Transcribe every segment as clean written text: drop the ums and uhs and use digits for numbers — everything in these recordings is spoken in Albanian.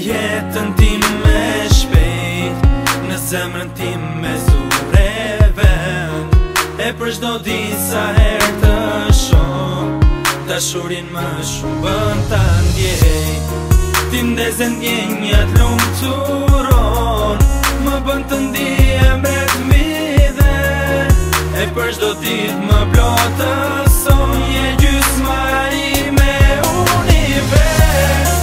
jetën tim me shpejt, në zemrën tim me zure vend. E për çdo ditë sa herë të shoh, dashurin më shumë bën ta ndjej. Ti ndezë ndjenjat lumturon, më bën të ndihem vetmidhe. E për çdo ditë më plotëson, je gjysma ime univers.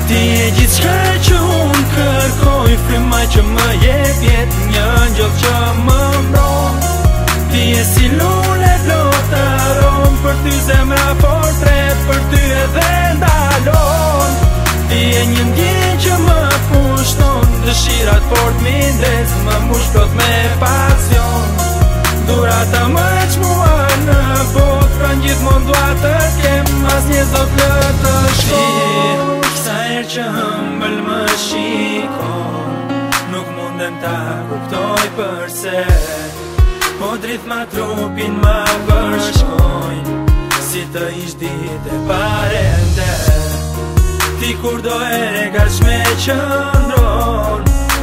Ti je gjithçka që unë kërkoj, frymaj që më jep jetë, një ngjall që më mbron. Ti je si lule flotaron, për ty zemra portret, për ty edhe ndalon. Ti je një ndjenjë që më pushton, dëshirat fort mindes, më mbush plot me pasion. Durata më çmua në botë, pra gjithmonë dua të kem, asnjë zot lë të shkosh. Sa herë që ëmbël më shikon, nuk mundem ta kuptoj përse, po dritë ma trupin ma përshkojnë, si të ish dite parende. Ti kur do ere ka shme qëndron,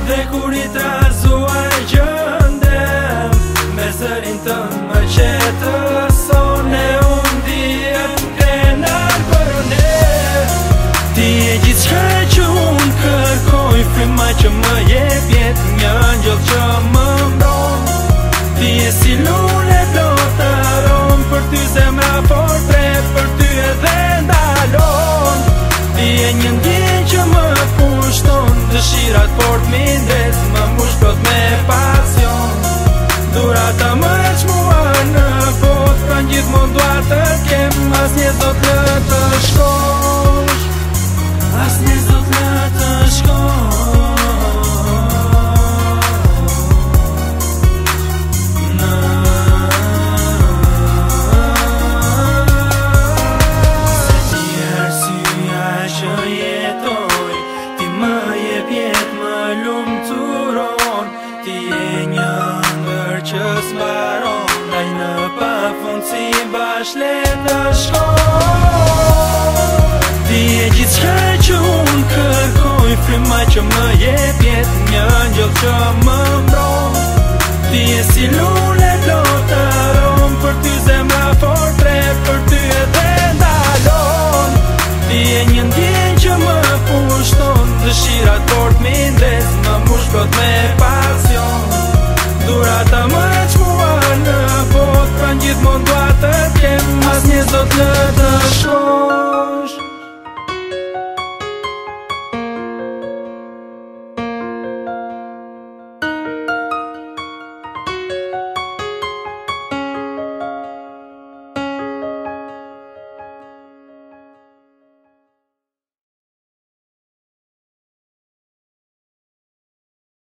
dhe kur i trazuar gjëndem, me zërin të më qetëson, e unë dihem krenar për ne. Ti e gjithçka që unë kërkoj, frymaj që më jep jetë, një ngjall që më mbron. Ti e si lule flotaron, për ty zemra portret, për ty edhe ndalon. Ti e një ndjenjë që më pushton, dëshirat fort mindes, më mbush plot me pasion. Durata më çmua në botë, pra gjithmonë dua të kem, asnjë zot lë të shkosh, asnjë zot lë të shkosh. Ti je një ëndër që s'mbaron, ndaj në pafund si bashkë le të shkoj. Ti je gjithçka që unë kërkoj, frymaj që më jep jetë, një ngjall që më mbron. Ti je si lule flotaron, për ty zemra portret, për ty edhe ndalon. Ti je një ndjenjë që më pushton, dëshirat fort mindes, më mbush plot me pasion. Durata më çmua në botë, pra gjithmonë dua të kem, asnjë zot lë të